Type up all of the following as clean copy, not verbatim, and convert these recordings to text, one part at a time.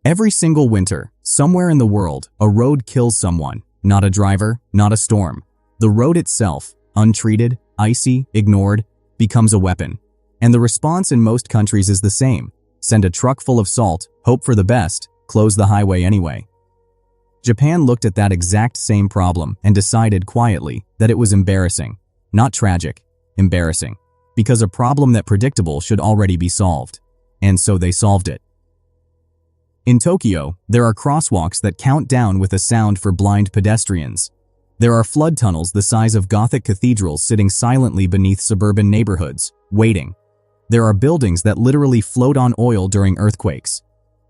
Every single winter, somewhere in the world, a road kills someone. Not a driver, not a storm. The road itself, untreated, icy, ignored, becomes a weapon. And the response in most countries is the same. Send a truck full of salt, hope for the best, close the highway anyway. Japan looked at that exact same problem and decided quietly that it was embarrassing. Not tragic, embarrassing. Because a problem that predictable should already be solved. And so they solved it. In Tokyo, there are crosswalks that count down with a sound for blind pedestrians. There are flood tunnels the size of Gothic cathedrals sitting silently beneath suburban neighborhoods, waiting. There are buildings that literally float on oil during earthquakes.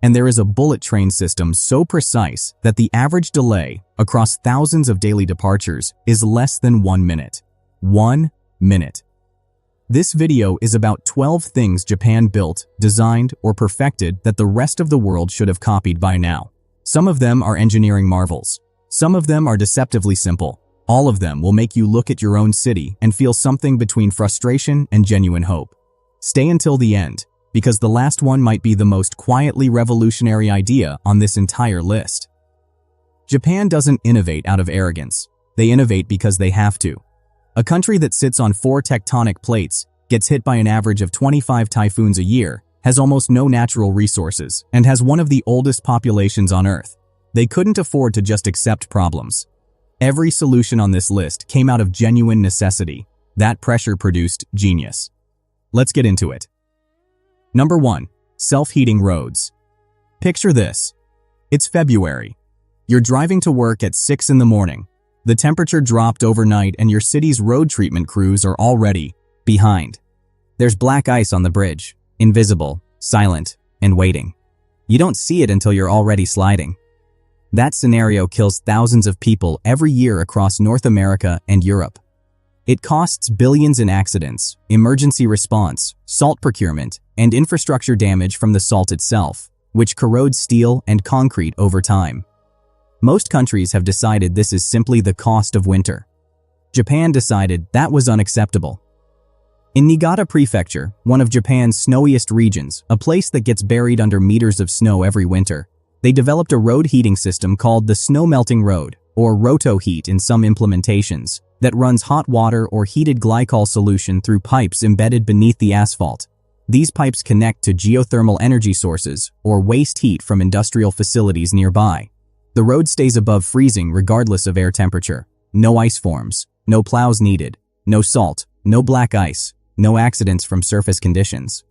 And there is a bullet train system so precise that the average delay across thousands of daily departures is less than 1 minute. 1 minute. This video is about 12 things Japan built, designed, or perfected that the rest of the world should have copied by now. Some of them are engineering marvels. Some of them are deceptively simple. All of them will make you look at your own city and feel something between frustration and genuine hope. Stay until the end, because the last one might be the most quietly revolutionary idea on this entire list. Japan doesn't innovate out of arrogance. They innovate because they have to. A country that sits on 4 tectonic plates, gets hit by an average of 25 typhoons a year, has almost no natural resources, and has one of the oldest populations on Earth. They couldn't afford to just accept problems. Every solution on this list came out of genuine necessity. That pressure produced genius. Let's get into it. Number 1. Self-heating roads. Picture this. It's February. You're driving to work at 6 in the morning. The temperature dropped overnight and your city's road treatment crews are already behind. There's black ice on the bridge, invisible, silent, and waiting. You don't see it until you're already sliding. That scenario kills thousands of people every year across North America and Europe. It costs billions in accidents, emergency response, salt procurement, and infrastructure damage from the salt itself, which corrodes steel and concrete over time. Most countries have decided this is simply the cost of winter. Japan decided that was unacceptable. In Niigata Prefecture, one of Japan's snowiest regions, a place that gets buried under meters of snow every winter, they developed a road heating system called the snow melting road, or roto-heat in some implementations, that runs hot water or heated glycol solution through pipes embedded beneath the asphalt. These pipes connect to geothermal energy sources, or waste heat from industrial facilities nearby. The road stays above freezing regardless of air temperature. No ice forms, no plows needed, no salt, no black ice, no accidents from surface conditions.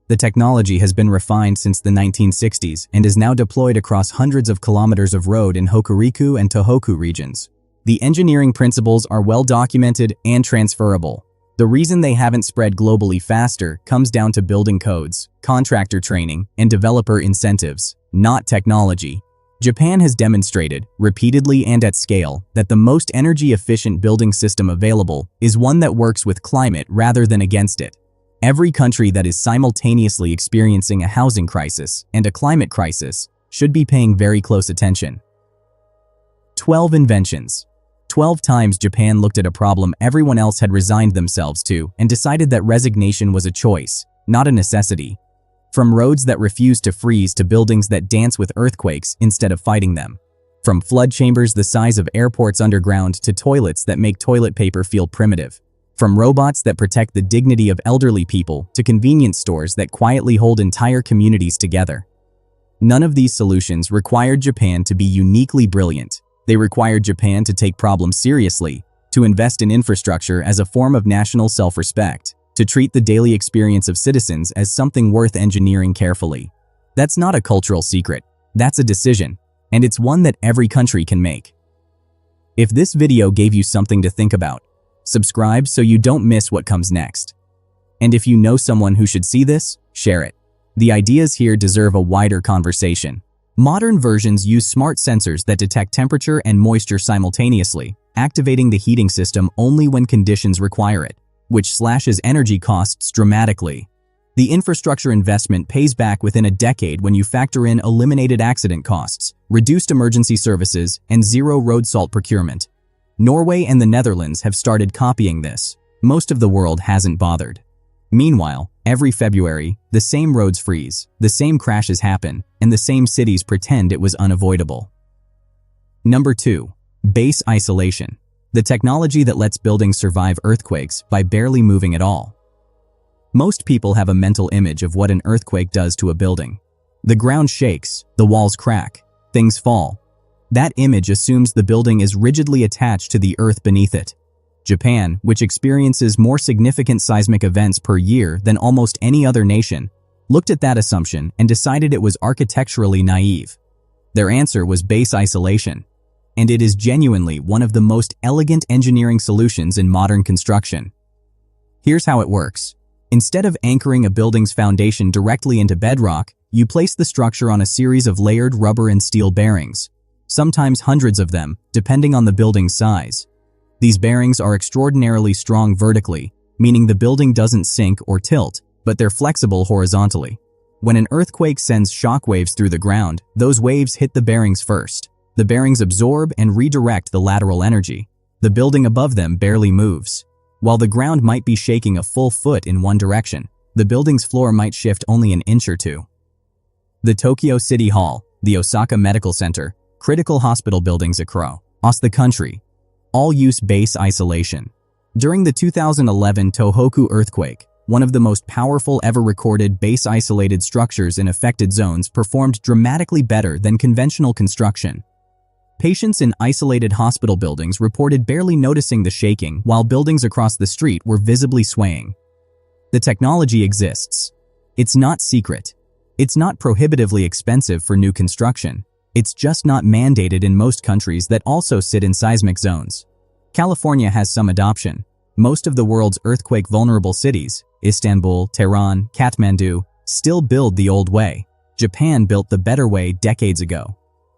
The technology has been refined since the 1960s and is now deployed across hundreds of kilometers of road in Hokuriku and Tohoku regions. The engineering principles are well documented and transferable. The reason they haven't spread globally faster comes down to building codes, contractor training, and developer incentives, not technology. Japan has demonstrated, repeatedly and at scale, that the most energy-efficient building system available is one that works with climate rather than against it. Every country that is simultaneously experiencing a housing crisis and a climate crisis should be paying very close attention. 12 inventions. 12 times Japan looked at a problem everyone else had resigned themselves to and decided that resignation was a choice, not a necessity. From roads that refuse to freeze to buildings that dance with earthquakes instead of fighting them. From flood chambers the size of airports underground to toilets that make toilet paper feel primitive. From robots that protect the dignity of elderly people to convenience stores that quietly hold entire communities together. None of these solutions required Japan to be uniquely brilliant. They required Japan to take problems seriously, to invest in infrastructure as a form of national self-respect, to treat the daily experience of citizens as something worth engineering carefully. That's not a cultural secret. That's a decision, and it's one that every country can make. If this video gave you something to think about, subscribe so you don't miss what comes next. And if you know someone who should see this, share it. The ideas here deserve a wider conversation. Modern versions use smart sensors that detect temperature and moisture simultaneously, activating the heating system only when conditions require it, which slashes energy costs dramatically. The infrastructure investment pays back within a decade when you factor in eliminated accident costs, reduced emergency services, and zero road salt procurement. Norway and the Netherlands have started copying this. Most of the world hasn't bothered. Meanwhile, every February, the same roads freeze, the same crashes happen, and the same cities pretend it was unavoidable. Number 2. Base isolation. The technology that lets buildings survive earthquakes by barely moving at all. Most people have a mental image of what an earthquake does to a building. The ground shakes, the walls crack, things fall. That image assumes the building is rigidly attached to the earth beneath it. Japan, which experiences more significant seismic events per year than almost any other nation, looked at that assumption and decided it was architecturally naive. Their answer was base isolation, and it is genuinely one of the most elegant engineering solutions in modern construction. Here's how it works. Instead of anchoring a building's foundation directly into bedrock, you place the structure on a series of layered rubber and steel bearings, sometimes hundreds of them, depending on the building's size. These bearings are extraordinarily strong vertically, meaning the building doesn't sink or tilt, but they're flexible horizontally. When an earthquake sends shock waves through the ground, those waves hit the bearings first. The bearings absorb and redirect the lateral energy. The building above them barely moves. While the ground might be shaking a full foot in one direction, the building's floor might shift only an inch or two. The Tokyo City Hall, the Osaka Medical Center, critical hospital buildings across the country, all use base isolation. During the 2011 Tohoku earthquake, one of the most powerful ever recorded base-isolated structures in affected zones performed dramatically better than conventional construction. Patients in isolated hospital buildings reported barely noticing the shaking, while buildings across the street were visibly swaying. The technology exists. It's not secret. It's not prohibitively expensive for new construction. It's just not mandated in most countries that also sit in seismic zones. California has some adoption. Most of the world's earthquake-vulnerable cities, Istanbul, Tehran, Kathmandu, still build the old way. Japan built the better way decades ago.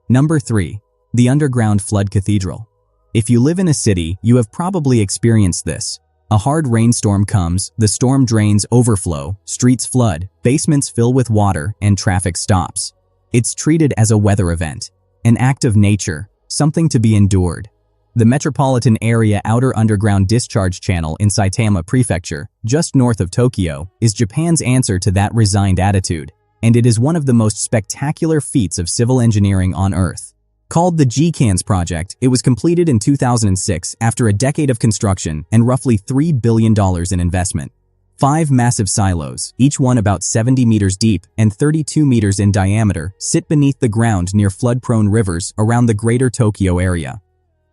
Number 3. The underground flood cathedral. If you live in a city, you have probably experienced this. A hard rainstorm comes, the storm drains overflow, streets flood, basements fill with water, and traffic stops. It's treated as a weather event, an act of nature, something to be endured. The metropolitan area outer underground discharge channel in Saitama Prefecture, just north of Tokyo, is Japan's answer to that resigned attitude, and it is one of the most spectacular feats of civil engineering on Earth. Called the GCANS project, it was completed in 2006 after a decade of construction and roughly $3 billion in investment. 5 massive silos, each one about 70 meters deep and 32 meters in diameter, sit beneath the ground near flood-prone rivers around the greater Tokyo area.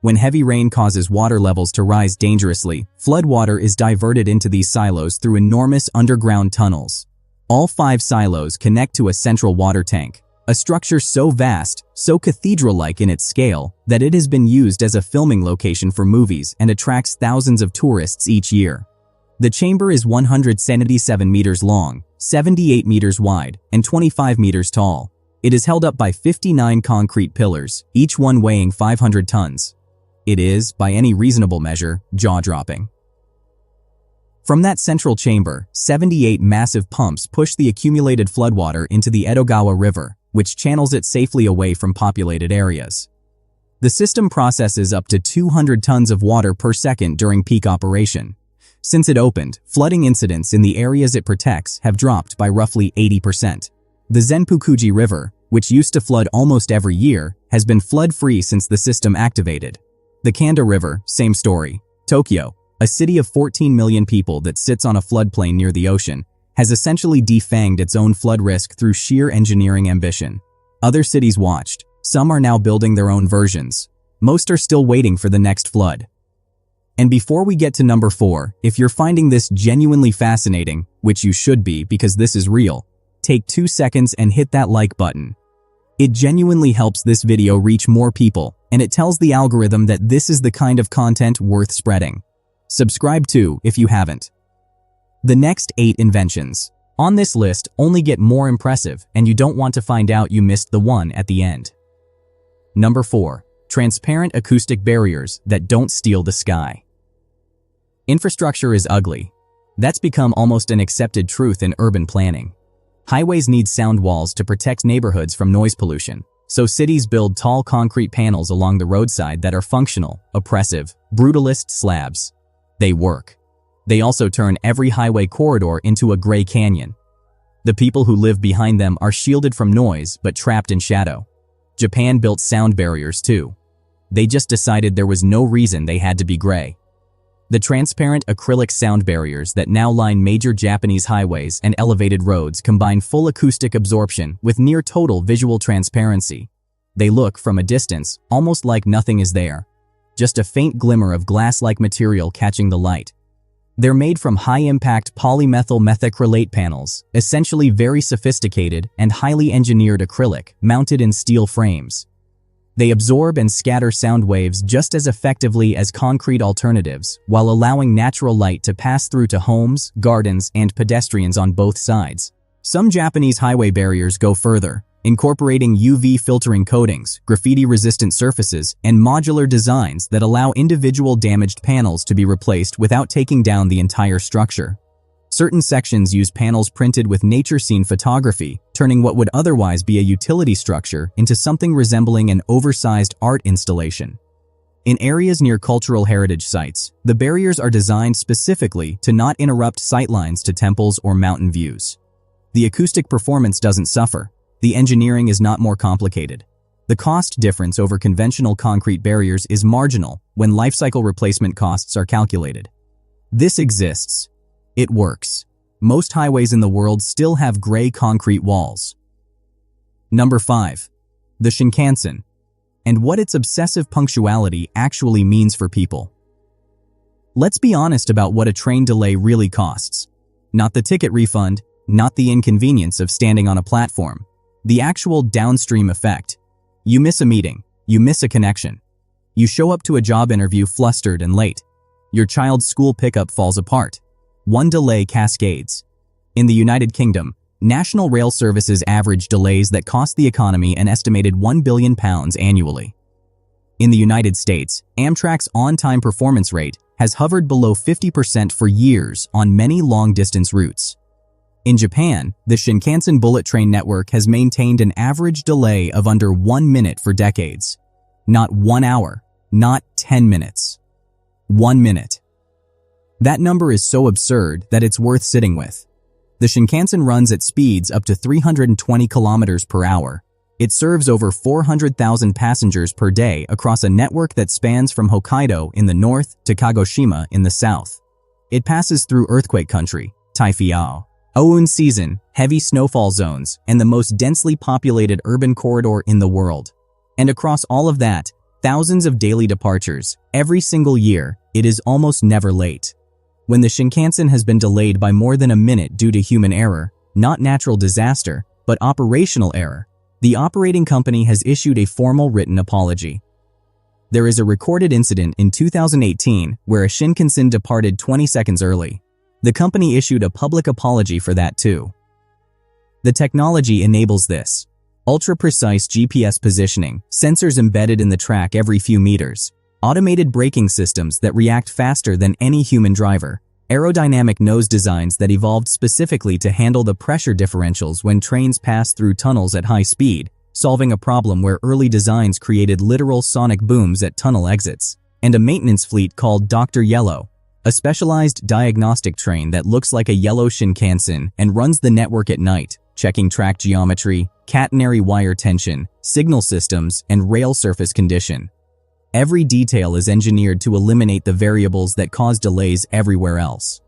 When heavy rain causes water levels to rise dangerously, floodwater is diverted into these silos through enormous underground tunnels. All 5 silos connect to a central water tank, a structure so vast, so cathedral-like in its scale, that it has been used as a filming location for movies and attracts thousands of tourists each year. The chamber is 177 meters long, 78 meters wide, and 25 meters tall. It is held up by 59 concrete pillars, each one weighing 500 tons. It is, by any reasonable measure, jaw-dropping. From that central chamber, 78 massive pumps push the accumulated floodwater into the Edogawa River, which channels it safely away from populated areas. The system processes up to 200 tons of water per second during peak operation. Since it opened, flooding incidents in the areas it protects have dropped by roughly 80%. The Zenpukuji River, which used to flood almost every year, has been flood-free since the system activated. The Kanda River, same story. Tokyo, a city of 14 million people that sits on a floodplain near the ocean, has essentially defanged its own flood risk through sheer engineering ambition. Other cities watched. Some are now building their own versions. Most are still waiting for the next flood. And before we get to number 4, if you're finding this genuinely fascinating, which you should be because this is real, take 2 seconds and hit that like button. It genuinely helps this video reach more people, and it tells the algorithm that this is the kind of content worth spreading. Subscribe too if you haven't. The next 8 inventions on this list only get more impressive, and you don't want to find out you missed the one at the end. Number 4. Transparent acoustic barriers that don't steal the sky. Infrastructure is ugly. That's become almost an accepted truth in urban planning. Highways need sound walls to protect neighborhoods from noise pollution, so cities build tall concrete panels along the roadside that are functional, oppressive, brutalist slabs. They work. They also turn every highway corridor into a gray canyon. The people who live behind them are shielded from noise but trapped in shadow. Japan built sound barriers too. They just decided there was no reason they had to be gray. The transparent acrylic sound barriers that now line major Japanese highways and elevated roads combine full acoustic absorption with near total visual transparency. They look, from a distance, almost like nothing is there. Just a faint glimmer of glass-like material catching the light. They're made from high-impact polymethyl methacrylate panels, essentially very sophisticated and highly engineered acrylic, mounted in steel frames. They absorb and scatter sound waves just as effectively as concrete alternatives, while allowing natural light to pass through to homes, gardens, and pedestrians on both sides. Some Japanese highway barriers go further, incorporating UV filtering coatings, graffiti-resistant surfaces, and modular designs that allow individual damaged panels to be replaced without taking down the entire structure. Certain sections use panels printed with nature scene photography, turning what would otherwise be a utility structure into something resembling an oversized art installation. In areas near cultural heritage sites, the barriers are designed specifically to not interrupt sightlines to temples or mountain views. The acoustic performance doesn't suffer. The engineering is not more complicated. The cost difference over conventional concrete barriers is marginal when lifecycle replacement costs are calculated. This exists. It works. Most highways in the world still have gray concrete walls. Number 5. The Shinkansen, and what its obsessive punctuality actually means for people. Let's be honest about what a train delay really costs. Not the ticket refund, not the inconvenience of standing on a platform. The actual downstream effect. You miss a meeting. You miss a connection. You show up to a job interview flustered and late. Your child's school pickup falls apart. One delay cascades. In the United Kingdom, national rail services average delays that cost the economy an estimated £1 billion annually. In the United States, Amtrak's on-time performance rate has hovered below 50% for years on many long-distance routes. In Japan, the Shinkansen bullet train network has maintained an average delay of under 1 minute for decades. Not 1 hour, not 10 minutes. 1 minute. That number is so absurd that it's worth sitting with. The Shinkansen runs at speeds up to 320 kilometers per hour. It serves over 400,000 passengers per day across a network that spans from Hokkaido in the north to Kagoshima in the south. It passes through earthquake country, Taifyao, Oun season, heavy snowfall zones, and the most densely populated urban corridor in the world. And across all of that, thousands of daily departures. Every single year, it is almost never late. When the Shinkansen has been delayed by more than a minute due to human error, not natural disaster, but operational error, the operating company has issued a formal written apology. There is a recorded incident in 2018 where a Shinkansen departed 20 seconds early. The company issued a public apology for that too. The technology enables this. Ultra-precise GPS positioning, sensors embedded in the track every few meters, automated braking systems that react faster than any human driver, aerodynamic nose designs that evolved specifically to handle the pressure differentials when trains pass through tunnels at high speed, solving a problem where early designs created literal sonic booms at tunnel exits, and a maintenance fleet called Dr. Yellow, a specialized diagnostic train that looks like a yellow Shinkansen and runs the network at night, checking track geometry, catenary wire tension, signal systems, and rail surface condition. Every detail is engineered to eliminate the variables that cause delays everywhere else.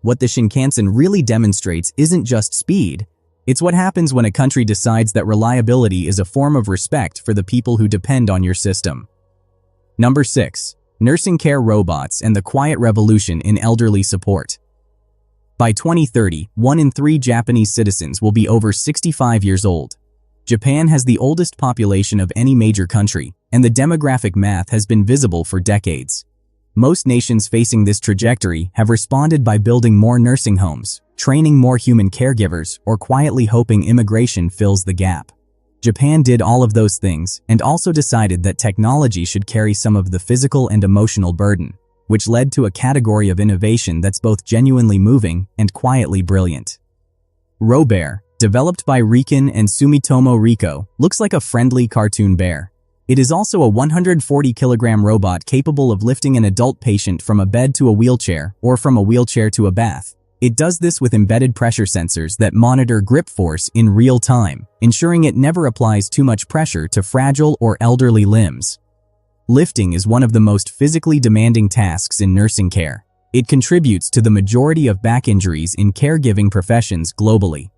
What the Shinkansen really demonstrates isn't just speed, it's what happens when a country decides that reliability is a form of respect for the people who depend on your system. Number 6. Nursing care robots and the quiet revolution in elderly support. By 2030, 1 in 3 Japanese citizens will be over 65 years old. Japan has the oldest population of any major country, and the demographic math has been visible for decades. Most nations facing this trajectory have responded by building more nursing homes, training more human caregivers, or quietly hoping immigration fills the gap. Japan did all of those things and also decided that technology should carry some of the physical and emotional burden, which led to a category of innovation that's both genuinely moving and quietly brilliant. Robear, developed by Riken and Sumitomo Riko, looks like a friendly cartoon bear. It is also a 140-kilogram robot capable of lifting an adult patient from a bed to a wheelchair or from a wheelchair to a bath. It does this with embedded pressure sensors that monitor grip force in real time, ensuring it never applies too much pressure to fragile or elderly limbs. Lifting is one of the most physically demanding tasks in nursing care. It contributes to the majority of back injuries in caregiving professions globally.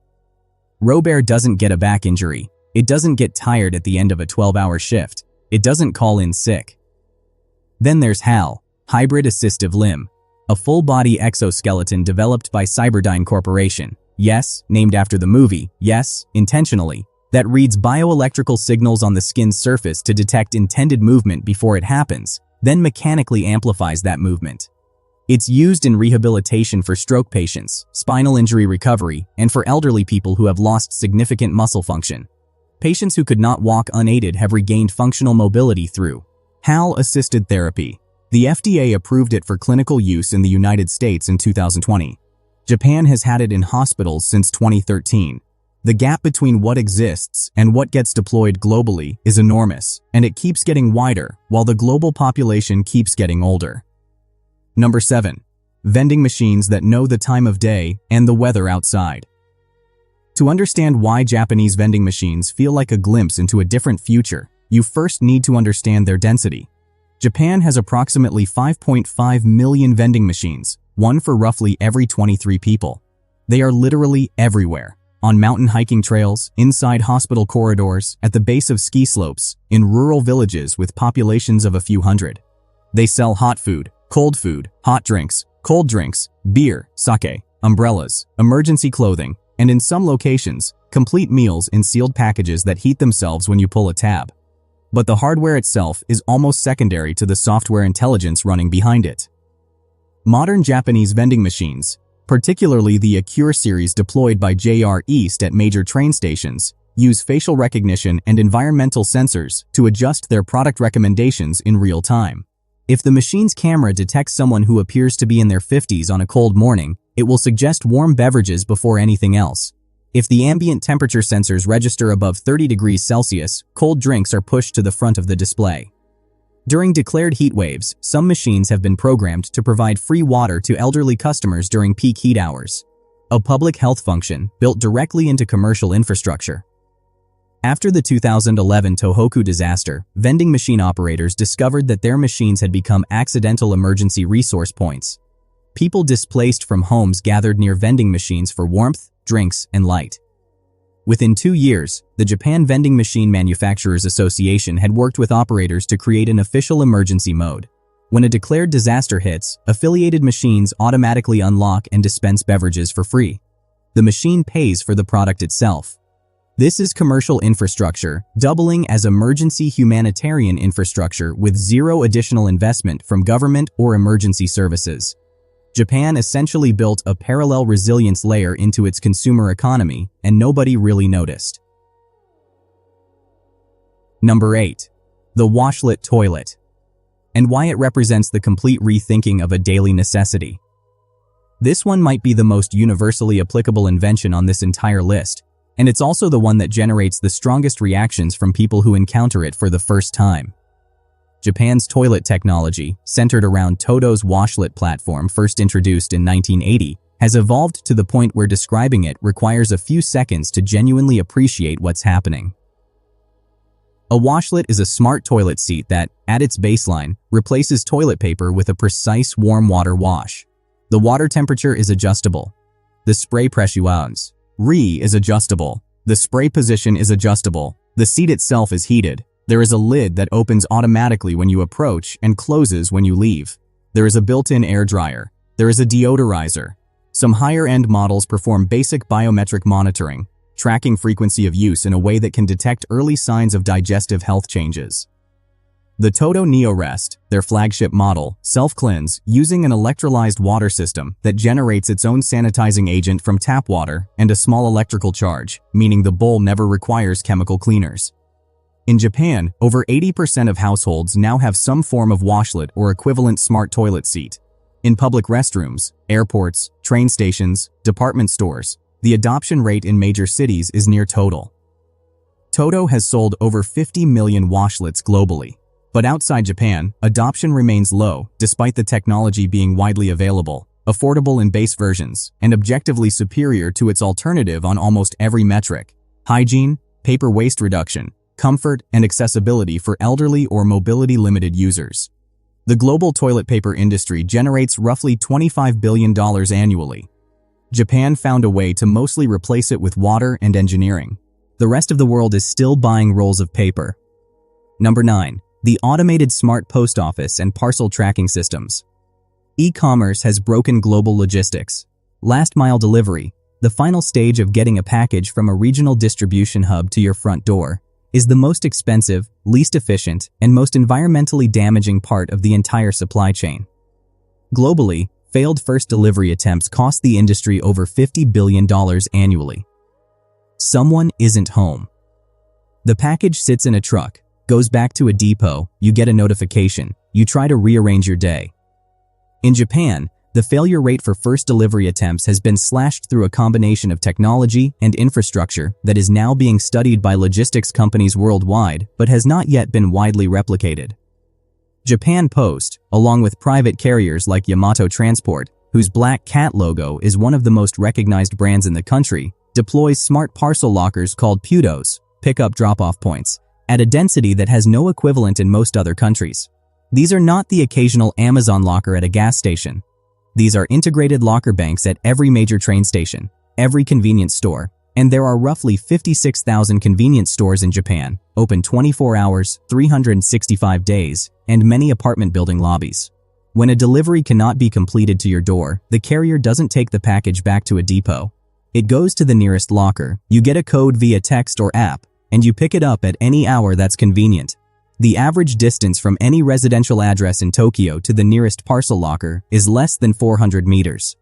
Robert doesn't get a back injury. It doesn't get tired at the end of a 12-hour shift. It doesn't call in sick. Then there's HAL, Hybrid Assistive Limb, a full-body exoskeleton developed by Cyberdyne Corporation. Yes, named after the movie. Yes, intentionally. That reads bioelectrical signals on the skin's surface to detect intended movement before it happens, then mechanically amplifies that movement. It's used in rehabilitation for stroke patients, spinal injury recovery, and for elderly people who have lost significant muscle function. Patients who could not walk unaided have regained functional mobility through HAL-assisted therapy. The FDA approved it for clinical use in the United States in 2020. Japan has had it in hospitals since 2013. The gap between what exists and what gets deployed globally is enormous, and it keeps getting wider while the global population keeps getting older. Number 7. Vending machines that know the time of day and the weather outside. To understand why Japanese vending machines feel like a glimpse into a different future, you first need to understand their density. Japan has approximately 5.5 million vending machines, one for roughly every 23 people. They are literally everywhere. On mountain hiking trails, inside hospital corridors, at the base of ski slopes, in rural villages with populations of a few hundred. They sell hot food, hot drinks, cold drinks, beer, sake, umbrellas, emergency clothing, and in some locations, complete meals in sealed packages that heat themselves when you pull a tab. But the hardware itself is almost secondary to the software intelligence running behind it. Modern Japanese vending machines, particularly the Acure series deployed by JR East at major train stations, use facial recognition and environmental sensors to adjust their product recommendations in real time. If the machine's camera detects someone who appears to be in their 50s on a cold morning, it will suggest warm beverages before anything else. If the ambient temperature sensors register above 30 degrees Celsius, cold drinks are pushed to the front of the display. During declared heat waves, some machines have been programmed to provide free water to elderly customers during peak heat hours, a public health function built directly into commercial infrastructure. After the 2011 Tohoku disaster, vending machine operators discovered that their machines had become accidental emergency resource points. People displaced from homes gathered near vending machines for warmth, drinks, and light. Within 2 years, the Japan Vending Machine Manufacturers Association had worked with operators to create an official emergency mode. When a declared disaster hits, affiliated machines automatically unlock and dispense beverages for free. The machine pays for the product itself. This is commercial infrastructure, doubling as emergency humanitarian infrastructure with zero additional investment from government or emergency services. Japan essentially built a parallel resilience layer into its consumer economy, and nobody really noticed. Number 8. The washlet toilet. And why it represents the complete rethinking of a daily necessity. This one might be the most universally applicable invention on this entire list, and it's also the one that generates the strongest reactions from people who encounter it for the first time. Japan's toilet technology, centered around Todo's washlet platform first introduced in 1980, has evolved to the point where describing it requires a few seconds to genuinely appreciate what's happening. A washlet is a smart toilet seat that, at its baseline, replaces toilet paper with a precise warm water wash. The water temperature is adjustable. The spray pressure is adjustable. The spray position is adjustable. The seat itself is heated. There is a lid that opens automatically when you approach and closes when you leave. There is a built-in air dryer. There is a deodorizer. Some higher-end models perform basic biometric monitoring, tracking frequency of use in a way that can detect early signs of digestive health changes. The Todo NeoRest, their flagship model, self-cleanse using an electrolyzed water system that generates its own sanitizing agent from tap water and a small electrical charge, meaning the bowl never requires chemical cleaners. In Japan, over 80% of households now have some form of washlet or equivalent smart toilet seat. In public restrooms, airports, train stations, department stores, the adoption rate in major cities is near total. Toto has sold over 50 million washlets globally. But outside Japan, adoption remains low despite the technology being widely available, affordable in base versions, and objectively superior to its alternative on almost every metric: hygiene, paper waste reduction, comfort, and accessibility for elderly or mobility-limited users. The global toilet paper industry generates roughly $25 billion annually. Japan found a way to mostly replace it with water and engineering. The rest of the world is still buying rolls of paper. Number 9. The automated smart post office and parcel tracking systems. E-commerce has broken global logistics. Last-mile delivery, the final stage of getting a package from a regional distribution hub to your front door, is the most expensive, least efficient, and most environmentally damaging part of the entire supply chain. Globally, failed first delivery attempts cost the industry over $50 billion annually. Someone isn't home. The package sits in a truck, goes back to a depot, you get a notification, you try to rearrange your day. In Japan, the failure rate for first delivery attempts has been slashed through a combination of technology and infrastructure that is now being studied by logistics companies worldwide but has not yet been widely replicated. Japan Post, along with private carriers like Yamato Transport, whose black cat logo is one of the most recognized brands in the country, deploys smart parcel lockers called Pudos, pick-up drop-off points, at a density that has no equivalent in most other countries. These are not the occasional Amazon locker at a gas station. These are integrated locker banks at every major train station, every convenience store, and there are roughly 56,000 convenience stores in Japan, open 24 hours, 365 days, and many apartment building lobbies. When a delivery cannot be completed to your door, the carrier doesn't take the package back to a depot. It goes to the nearest locker, you get a code via text or app, and you pick it up at any hour that's convenient. The average distance from any residential address in Tokyo to the nearest parcel locker is less than 400 meters.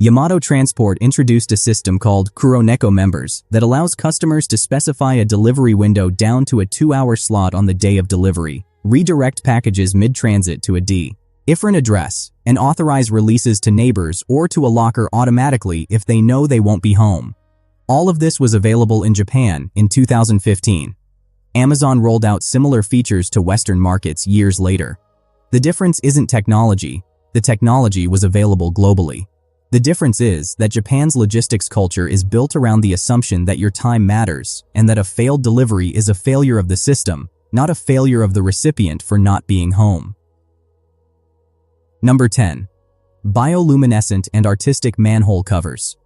Yamato Transport introduced a system called Kuroneko Members that allows customers to specify a delivery window down to a 2-hour slot on the day of delivery, redirect packages mid-transit to a different address, and authorize releases to neighbors or to a locker automatically if they know they won't be home. All of this was available in Japan in 2015. Amazon rolled out similar features to Western markets years later. The difference isn't technology. The technology was available globally. The difference is that Japan's logistics culture is built around the assumption that your time matters and that a failed delivery is a failure of the system, not a failure of the recipient for not being home. Number 10. Bioluminescent and artistic manhole covers.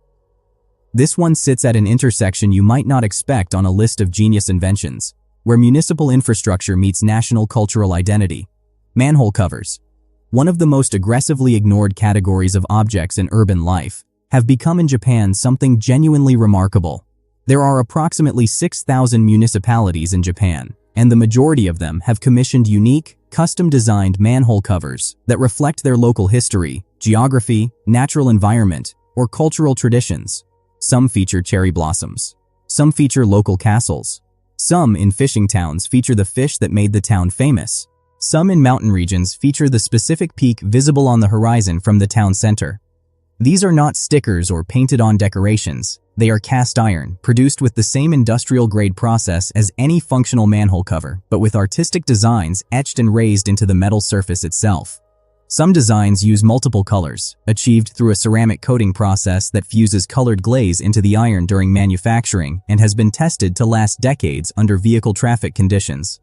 This one sits at an intersection you might not expect on a list of genius inventions, where municipal infrastructure meets national cultural identity. Manhole covers, one of the most aggressively ignored categories of objects in urban life, have become in Japan something genuinely remarkable. There are approximately 6,000 municipalities in Japan, and the majority of them have commissioned unique, custom-designed manhole covers that reflect their local history, geography, natural environment, or cultural traditions. Some feature cherry blossoms. Some feature local castles. Some in fishing towns feature the fish that made the town famous. Some in mountain regions feature the specific peak visible on the horizon from the town center. These are not stickers or painted-on decorations. They are cast iron, produced with the same industrial-grade process as any functional manhole cover, but with artistic designs etched and raised into the metal surface itself. Some designs use multiple colors, achieved through a ceramic coating process that fuses colored glaze into the iron during manufacturing and has been tested to last decades under vehicle traffic conditions.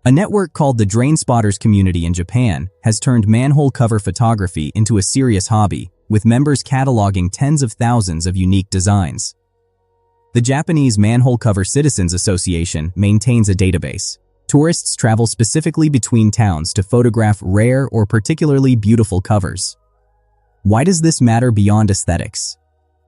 A network called the Drain Spotters community in Japan has turned manhole cover photography into a serious hobby, with members cataloging tens of thousands of unique designs. The Japanese Manhole Cover Citizens Association maintains a database. Tourists travel specifically between towns to photograph rare or particularly beautiful covers. Why does this matter beyond aesthetics?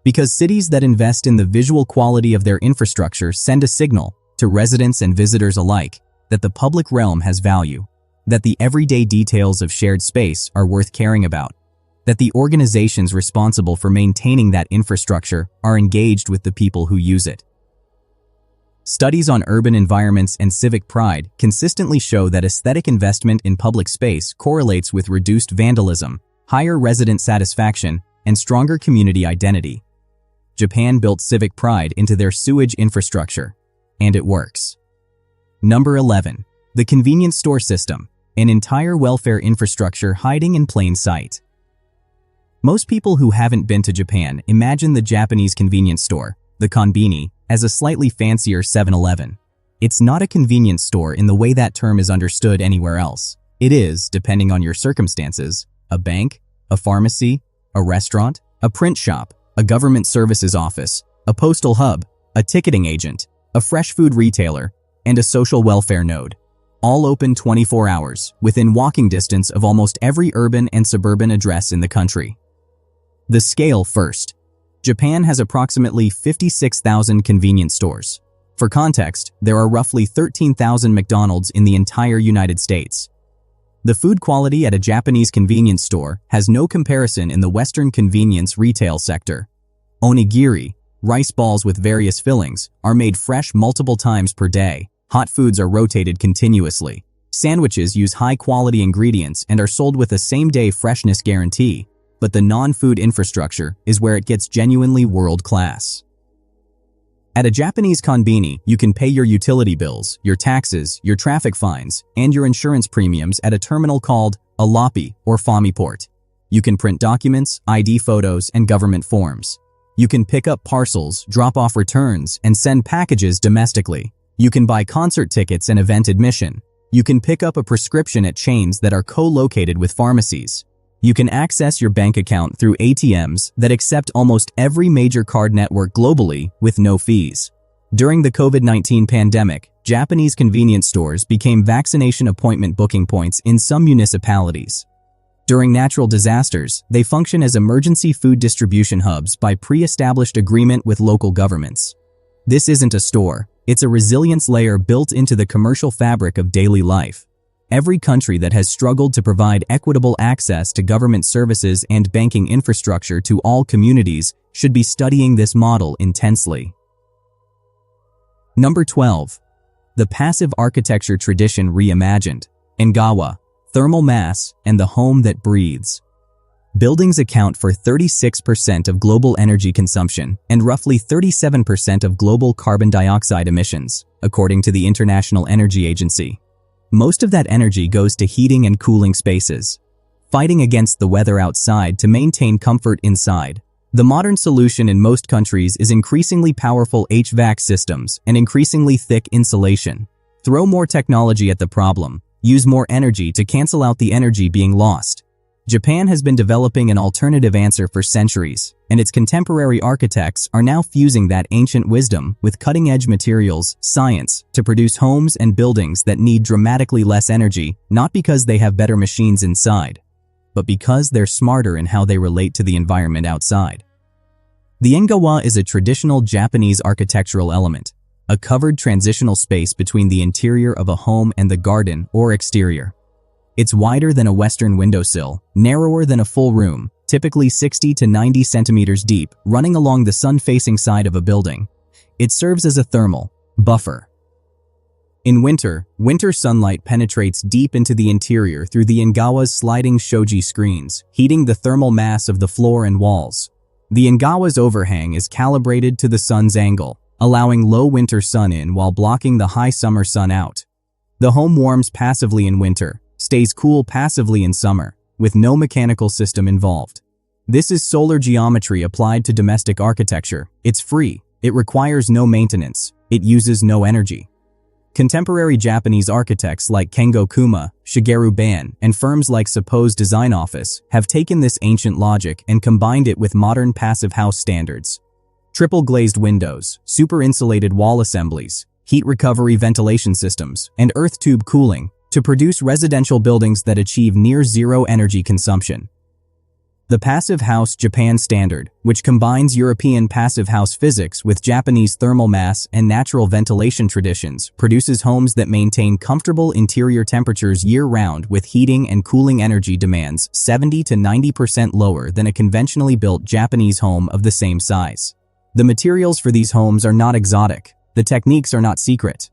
Because cities that invest in the visual quality of their infrastructure send a signal, to residents and visitors alike, that the public realm has value, that the everyday details of shared space are worth caring about, that the organizations responsible for maintaining that infrastructure are engaged with the people who use it. Studies on urban environments and civic pride consistently show that aesthetic investment in public space correlates with reduced vandalism, higher resident satisfaction, and stronger community identity. Japan built civic pride into their sewage infrastructure. and it works. Number 11. The convenience store system, an entire welfare infrastructure hiding in plain sight. Most people who haven't been to Japan imagine the Japanese convenience store, the konbini, as a slightly fancier 7-Eleven. It's not a convenience store in the way that term is understood anywhere else. It is, depending on your circumstances, a bank, a pharmacy, a restaurant, a print shop, a government services office, a postal hub, a ticketing agent, a fresh food retailer, and a social welfare node. All open 24 hours, within walking distance of almost every urban and suburban address in the country. The scale first. Japan has approximately 56,000 convenience stores. For context, there are roughly 13,000 McDonald's in the entire United States. The food quality at a Japanese convenience store has no comparison in the Western convenience retail sector. Onigiri, rice balls with various fillings, are made fresh multiple times per day. Hot foods are rotated continuously. Sandwiches use high-quality ingredients and are sold with a same-day freshness guarantee. But the non-food infrastructure is where it gets genuinely world-class. At a Japanese konbini, you can pay your utility bills, your taxes, your traffic fines, and your insurance premiums at a terminal called a loppi or famiport. You can print documents, ID photos, and government forms. You can pick up parcels, drop off returns, and send packages domestically. You can buy concert tickets and event admission. You can pick up a prescription at chains that are co-located with pharmacies. You can access your bank account through ATMs that accept almost every major card network globally with no fees. During the COVID-19 pandemic, Japanese convenience stores became vaccination appointment booking points in some municipalities. During natural disasters, they function as emergency food distribution hubs by pre-established agreement with local governments. This isn't a store, it's a resilience layer built into the commercial fabric of daily life. Every country that has struggled to provide equitable access to government services and banking infrastructure to all communities should be studying this model intensely. Number 12. The passive architecture tradition reimagined. Engawa, thermal mass, and the home that breathes. Buildings account for 36% of global energy consumption and roughly 37% of global carbon dioxide emissions, according to the International Energy Agency. Most of that energy goes to heating and cooling spaces, fighting against the weather outside to maintain comfort inside. The modern solution in most countries is increasingly powerful HVAC systems and increasingly thick insulation. Throw more technology at the problem, use more energy to cancel out the energy being lost. Japan has been developing an alternative answer for centuries, and its contemporary architects are now fusing that ancient wisdom with cutting-edge materials, science, to produce homes and buildings that need dramatically less energy, not because they have better machines inside, but because they're smarter in how they relate to the environment outside. The engawa is a traditional Japanese architectural element, a covered transitional space between the interior of a home and the garden or exterior. It's wider than a Western windowsill, narrower than a full room, typically 60 to 90 centimeters deep, running along the sun-facing side of a building. It serves as a thermal buffer. In winter sunlight penetrates deep into the interior through the engawa's sliding shoji screens, heating the thermal mass of the floor and walls. The engawa's overhang is calibrated to the sun's angle, allowing low winter sun in while blocking the high summer sun out. The home warms passively in winter, stays cool passively in summer, with no mechanical system involved. This is solar geometry applied to domestic architecture. It's free, it requires no maintenance, it uses no energy. Contemporary Japanese architects like Kengo Kuma, Shigeru Ban, and firms like Suppose Design Office have taken this ancient logic and combined it with modern passive house standards. Triple glazed windows, super insulated wall assemblies, heat recovery ventilation systems, and earth tube cooling to produce residential buildings that achieve near zero energy consumption. The Passive House Japan Standard, which combines European passive house physics with Japanese thermal mass and natural ventilation traditions, produces homes that maintain comfortable interior temperatures year-round with heating and cooling energy demands 70 to 90% lower than a conventionally built Japanese home of the same size. The materials for these homes are not exotic. The techniques are not secret.